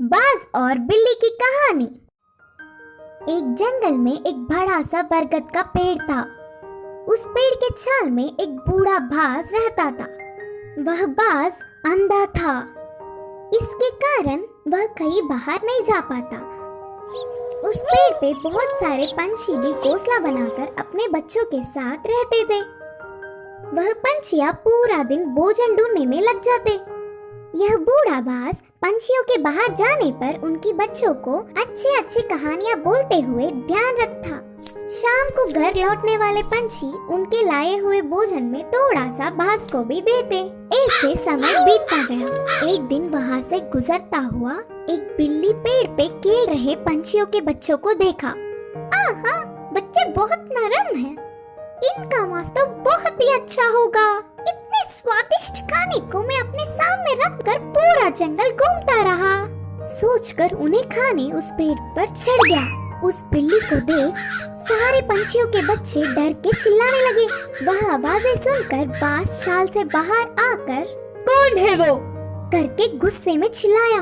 बाज और बिल्ली की कहानी। एक जंगल में एक बड़ा सा बरगद का पेड़ था। उस पेड़ के छाल में एक बूढ़ा बाज रहता था। वह बाज अंधा था, इसके कारण वह कहीं बाहर नहीं जा पाता। उस पेड़ पे बहुत सारे पंछी भी घोंसला बनाकर अपने बच्चों के साथ रहते थे। वह पंछियां पूरा दिन भोजन ढूंढने में लग जाते। यह बूढ़ा बाज पंछियों के बाहर जाने पर उनकी बच्चों को अच्छी अच्छी कहानियां बोलते हुए ध्यान रखता। शाम को घर लौटने वाले पंछी उनके लाए हुए भोजन में थोड़ा सा बाज को भी देते। ऐसे समय बीतता गया। एक दिन वहाँ से गुजरता हुआ एक बिल्ली पेड़ पे खेल रहे पंछियों के बच्चों को देखा। आहा, बच्चे बहुत नरम हैं। इनका मांस तो बहुत ही अच्छा होगा। इतने स्वादिष्ट खाने को मैं अपने सामने रखकर पूरा जंगल घूमता रहा। सोचकर उन्हें खाने उस पेड़ पर चढ़ गया। उस बिल्ली को देख सारे पंछियों के बच्चे डर के चिल्लाने लगे। वह आवाजें सुनकर बाज शाल से बाहर आकर कौन है वो करके गुस्से में चिल्लाया।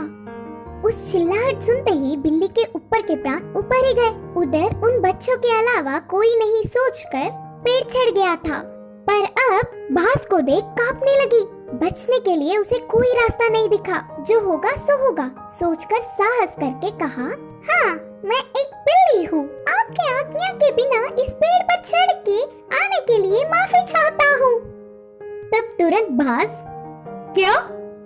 उस चिल्लाहट सुनते ही बिल्ली के ऊपर के प्राण ऊपर ही गए। उधर उन बच्चों के अलावा कोई नहीं सोचकर पेड़ चढ़ गया था, पर अब बाज को देख कांपने लगी। बचने के लिए उसे कोई रास्ता नहीं दिखा। जो होगा सो होगा सोचकर साहस करके कहा, हाँ, मैं एक बिल्ली हूँ। आपके आज्ञा के बिना इस पेड़ पर चढ़ के आने के लिए माफी चाहता हूँ। तब तुरंत बाज, क्या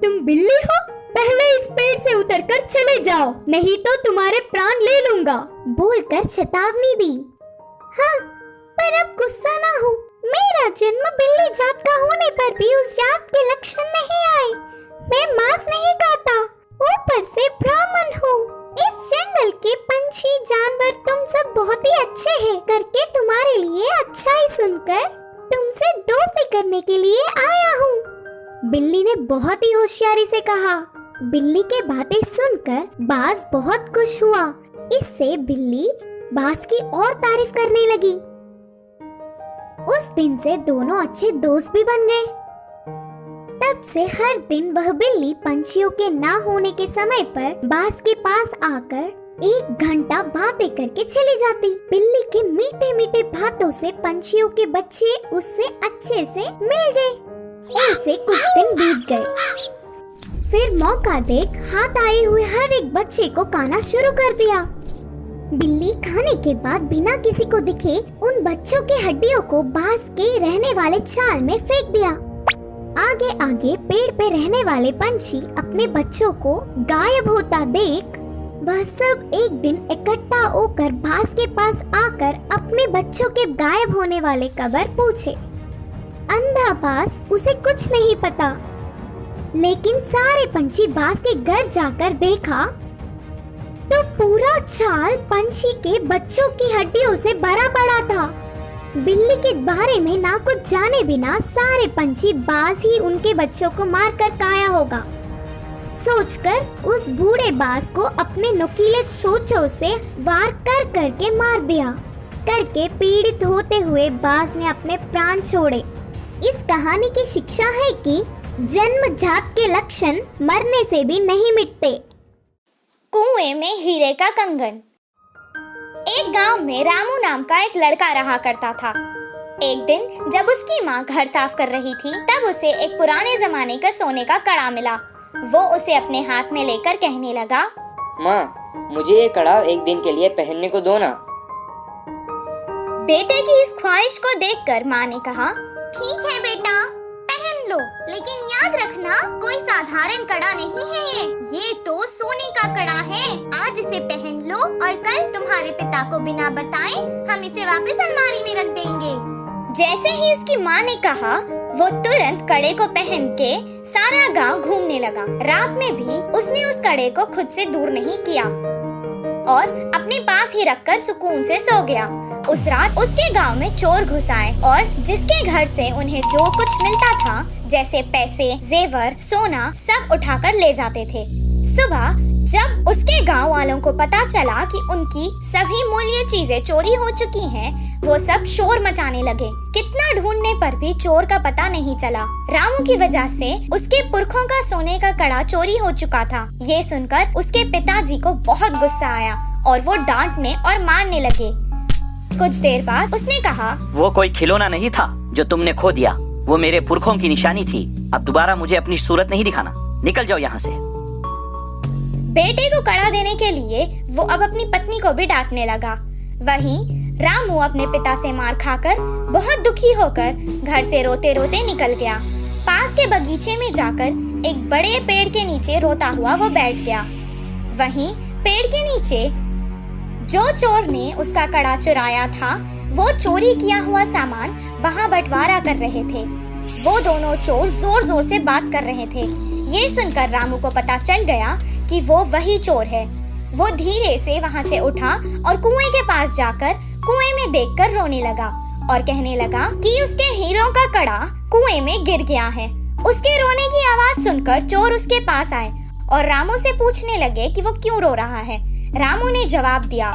तुम बिल्ली हो? पहले इस पेड़ से उतरकर चले जाओ, नहीं तो तुम्हारे प्राण ले लूंगा, बोलकर चेतावनी दी। हाँ, पर अब गुस्सा ना हो। मेरा जन्म बिल्ली जात का होने पर भी उस जात के लक्षण नहीं आए। मैं मांस नहीं खाता, ऊपर से ब्राह्मण हूँ। इस जंगल के पंछी जानवर तुम सब बहुत ही अच्छे हैं करके तुम्हारे लिए अच्छा ही सुनकर तुमसे दोस्ती करने के लिए आया हूँ। बिल्ली ने बहुत ही होशियारी से कहा। बिल्ली के बातें सुनकर बाज बहुत खुश हुआ। इससे बिल्ली बाज की और तारीफ करने लगी। उस दिन से दोनों अच्छे दोस्त भी बन गए। तब से हर दिन वह बिल्ली पंछियों के ना होने के समय पर बाज के पास आकर 1 घंटा बातें करके चली जाती। बिल्ली के मीठे मीठे बातों से पंछियों के बच्चे उससे अच्छे से मिल गए। ऐसे कुछ दिन बीत गए। फिर मौका देख हाथ आए हुए हर एक बच्चे को खाना शुरू कर दिया। बिल्ली खाने के बाद बिना किसी को दिखे उन बच्चों के हड्डियों को बाज के रहने वाले चाल में फेंक दिया। आगे आगे पेड़ पे रहने वाले पंछी अपने बच्चों को गायब होता देख वह सब एक दिन इकट्ठा होकर बाज के पास आकर अपने बच्चों के गायब होने वाले खबर पूछे। अंधा बाज उसे कुछ नहीं पता, लेकिन सारे पंछी बाज के घर जाकर देखा तो पूरा चाल पंछी के बच्चों की हड्डियों से भरा पड़ा था। बिल्ली के बारे में ना कुछ जाने बिना सारे पंछी बाज ही उनके बच्चों को मारकर खाया होगा सोचकर उस बूढ़े बाज को अपने नुकीले चोंचों से वार कर करके मार दिया। करके पीड़ित होते हुए बाज ने अपने प्राण छोड़े। इस कहानी की शिक्षा है कि जन्मजात के लक्षण मरने से भी नहीं मिटते। कुएं में हीरे का कंगन। एक गांव में रामू नाम का एक लड़का रहा करता था। एक दिन जब उसकी माँ घर साफ कर रही थी, तब उसे एक पुराने जमाने का सोने का कड़ा मिला। वो उसे अपने हाथ में लेकर कहने लगा, माँ, मुझे ये कड़ा एक दिन के लिए पहनने को दो ना। बेटे की इस ख्वाहिश को देखकर माँ ने कहा, ठीक है बेटा, पहन लो, लेकिन याद रखना कोई साधारण कड़ा नहीं है ये तो सोने का कड़ा है। आज इसे पहन लो और कल तुम्हारे पिता को बिना बताए हम इसे वापस अलमारी में रख देंगे। जैसे ही इसकी माँ ने कहा, वो तुरंत कड़े को पहन के सारा गांव घूमने लगा। रात में भी उसने उस कड़े को खुद से दूर नहीं किया और अपने पास ही रखकर सुकून से सो गया। उस रात उसके गांव में चोर घुस आए और जिसके घर से उन्हें जो कुछ मिलता था, जैसे पैसे, जेवर, सोना, सब उठाकर ले जाते थे। सुबह जब उसके गांव वालों को पता चला कि उनकी सभी मूल्य चीजें चोरी हो चुकी हैं, वो सब शोर मचाने लगे। कितना ढूंढने पर भी चोर का पता नहीं चला। रामू की वजह से उसके पुरखों का सोने का कड़ा चोरी हो चुका था। ये सुनकर उसके पिताजी को बहुत गुस्सा आया और वो डांटने और मारने लगे। कुछ देर बाद उसने कहा, वो कोई खिलौना नहीं था जो तुमने खो दिया, वो मेरे पुरखों की निशानी थी। अब दोबारा मुझे अपनी सूरत नहीं दिखाना, निकल जाओ यहाँ से। बेटे को कड़ा देने के लिए वो अब अपनी पत्नी को भी डांटने लगा। वहीं रामू अपने पिता से मार खाकर बहुत दुखी होकर घर से रोते रोते निकल गया। पास के बगीचे में जाकर एक बड़े पेड़ के नीचे रोता हुआ वो बैठ गया। वहीं पेड़ के नीचे जो चोर ने उसका कड़ा चुराया था, वो चोरी किया हुआ सामान वहाँ बंटवारा कर रहे थे। वो दोनों चोर जोर जोर से बात कर रहे थे। ये सुनकर रामू को पता चल गया कि वो वही चोर है। वो धीरे से वहाँ से उठा और कुएं के पास जाकर कुएं में देखकर रोने लगा और कहने लगा कि उसके हीरो का कड़ा कुएं में गिर गया है। उसके रोने की आवाज सुनकर चोर उसके पास आए और रामू से पूछने लगे कि वो क्यों रो रहा है। रामू ने जवाब दिया,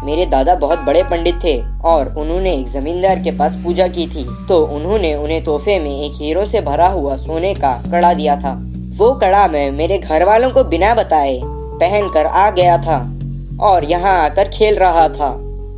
मेरे दादा बहुत बड़े पंडित थे और उन्होंने एक जमींदार के पास पूजा की थी, तो उन्होंने उन्हें तोहफे में एक हीरो से भरा हुआ सोने का कड़ा दिया था। वो कड़ा मैं मेरे घर वालों को बिना बताए पहनकर आ गया था और यहाँ आकर खेल रहा था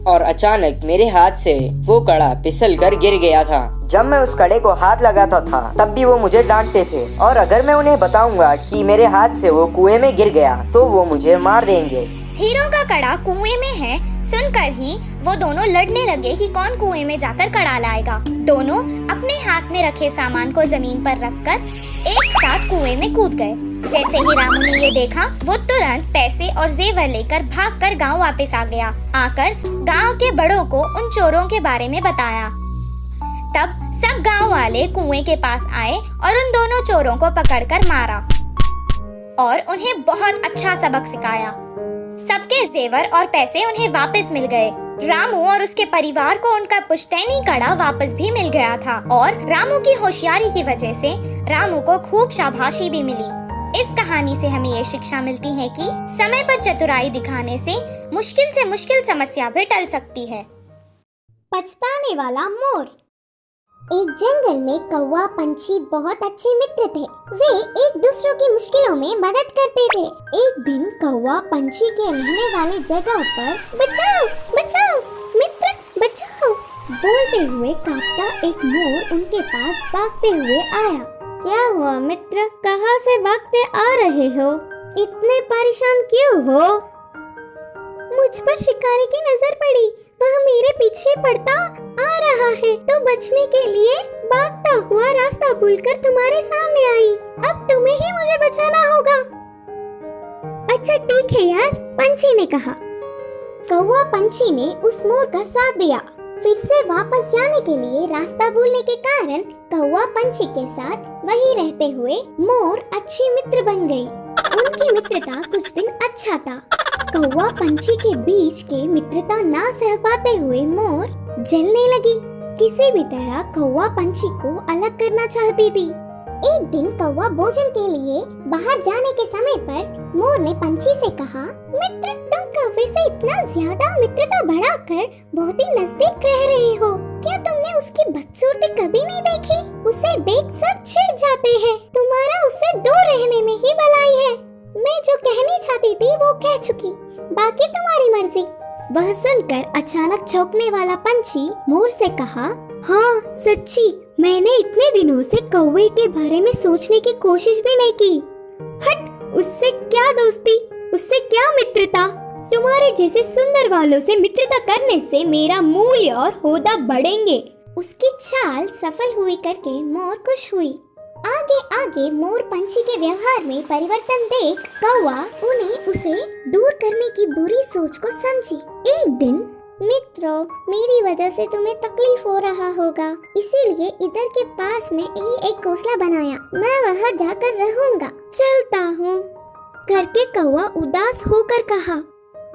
और अचानक मेरे हाथ से वो कड़ा फिसल कर गिर गया था। जब मैं उस कड़े को हाथ लगाता था तब भी वो मुझे डांटते थे और अगर मैं उन्हें बताऊंगा कि मेरे हाथ से वो कुएं में गिर गया तो वो मुझे मार देंगे। हीरो का कड़ा कुएं में है सुनकर ही वो दोनों लड़ने लगे कि कौन कुएं में जाकर कड़ा लाएगा। दोनों अपने हाथ में रखे सामान को जमीन पर रखकर एक साथ कुएं में कूद गए। जैसे ही रामू ने ये देखा, वो तुरंत पैसे और जेवर लेकर भागकर गांव वापस आ गया। आकर गांव के बड़ों को उन चोरों के बारे में बताया। तब सब गांव वाले कुएं के पास आए और उन दोनों चोरों को पकड़कर मारा और उन्हें बहुत अच्छा सबक सिखाया। सबके जेवर और पैसे उन्हें वापस मिल गए। रामू और उसके परिवार को उनका पुश्तैनी कड़ा वापस भी मिल गया था और रामू की होशियारी की वजह से रामू को खूब शाबाशी भी मिली। इस कहानी से हमें ये शिक्षा मिलती है कि समय पर चतुराई दिखाने से मुश्किल समस्या भी टल सकती है। पछताने वाला मोर। एक जंगल में कौवा पंछी बहुत अच्छे मित्र थे। वे एक दूसरों की मुश्किलों में मदद करते थे। एक दिन कौवा पंछी के रहने वाली जगह पर बचाओ बचाओ मित्र बचाओ बोलते हुए कांपता एक मोर उनके पास भागते हुए आया। क्या हुआ मित्र, कहाँ से भागते आ रहे हो? इतने परेशान क्यों हो? मुझ पर शिकारी की नजर पड़ी, वह मेरे पीछे पड़ता आ रहा है तो बचने के लिए भागता हुआ रास्ता भूलकर तुम्हारे सामने आई। अब तुम्हें ही मुझे बचाना होगा। अच्छा ठीक है यार, पंछी ने कहा। कौवा पंछी ने उस मोर का साथ दिया। फिर से वापस जाने के लिए रास्ता भूलने के कारण कौवा पंछी के साथ वहीं रहते हुए मोर अच्छी मित्र बन गई। उनकी मित्रता कुछ दिन अच्छा था। कौवा पंछी के बीच के मित्रता ना सह पाते हुए मोर जलने लगी। किसी भी तरह कौवा पंछी को अलग करना चाहती थी। एक दिन कौवा भोजन के लिए बाहर जाने के समय पर मोर ने पंछी से कहा, मित्र तुम कौवे से इतना ज्यादा मित्रता बढ़ाकर बहुत ही नजदीक रह रहे हो। क्या तुमने उसकी बदसूरती कभी नहीं देखी? उसे देख सब चिढ़ जाते हैं। तुम्हारा उससे दूर रहने में ही भलाई है। मैं जो कहनी चाहती थी वो कह चुकी, बाकी तुम्हारी मर्जी। वह सुनकर अचानक चौंकने वाला पंछी मोर से कहा, हाँ सच्ची, मैंने इतने दिनों से कौवे के बारे में सोचने की कोशिश भी नहीं की। हट, उससे क्या दोस्ती, उससे क्या मित्रता। तुम्हारे जैसे सुंदर वालों से मित्रता करने से मेरा मूल्य और होदा बढ़ेंगे। उसकी चाल सफल हुई करके मोर खुश हुई। आगे आगे मोर पंछी के व्यवहार में परिवर्तन देख कौवा उन्हें उसे दूर करने की बुरी सोच को समझी। एक दिन, मित्रों मेरी वजह से तुम्हें तकलीफ हो रहा होगा, इसीलिए इधर के पास में ही एक घोंसला बनाया। मैं वहाँ जाकर रहूँगा, चलता हूँ करके कौवा उदास होकर कहा।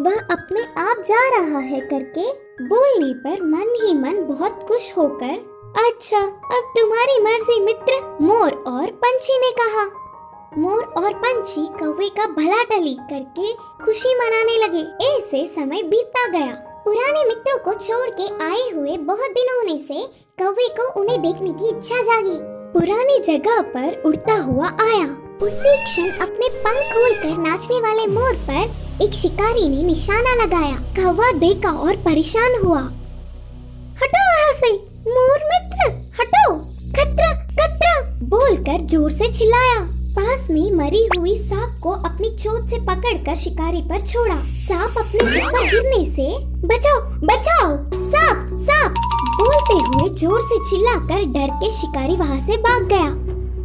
वह अपने आप जा रहा है करके बोलने पर मन ही मन बहुत खुश होकर, अच्छा अब तुम्हारी मर्जी मित्र, मोर और पंछी ने कहा। मोर और पंछी कौवे का भला टली करके खुशी मनाने लगे। ऐसे समय बीतता गया। पुराने मित्रों को छोड़ के आए हुए बहुत दिन होने से कौवे को उन्हें देखने की इच्छा जागी। पुरानी जगह पर उड़ता हुआ आया। उसी क्षण अपने पंख खोलकर नाचने वाले मोर पर एक शिकारी ने निशाना लगाया। कौवा देखा और परेशान हुआ। हटो वहाँ से, मोर मित्र, हटो, खतरा खतरा बोलकर जोर से चिल्लाया। पास में मरी हुई सांप को अपनी चोंच से पकड़कर शिकारी पर छोड़ा। सांप अपने ऊपर गिरने से बचाओ बचाओ, सांप सांप बोलते हुए जोर से चिल्लाकर डर के शिकारी वहाँ से भाग गया।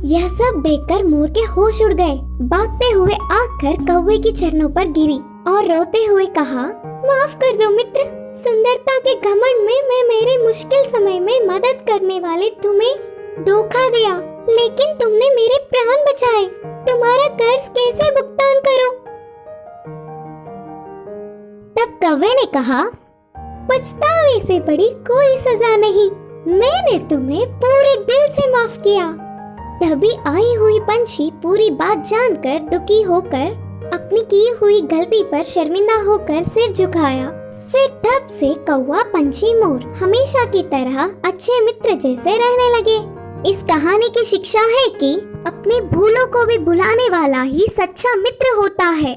यह सब देखकर मोर के होश उड़ गए। भागते हुए आकर कौवे की चरणों पर गिरी और रोते हुए कहा, माफ कर दो मित्र, सुंदरता के घमंड में मैं मेरे मुश्किल समय में मदद करने वाले तुम्हें धोखा दिया, लेकिन तुमने मेरे प्राण बचाए। तुम्हारा कर्ज कैसे भुगतान करूं? तब कौवे ने कहा, पछतावे से बड़ी कोई सजा नहीं, मैंने तुम्हें पूरे दिल से माफ किया। तभी आई हुई पंछी पूरी बात जानकर दुखी होकर अपनी की हुई गलती पर शर्मिंदा होकर सिर झुकाया। फिर तब से कौवा पंछी मोर हमेशा की तरह अच्छे मित्र जैसे रहने लगे। इस कहानी की शिक्षा है कि अपने भूलों को भी भुलाने वाला ही सच्चा मित्र होता है।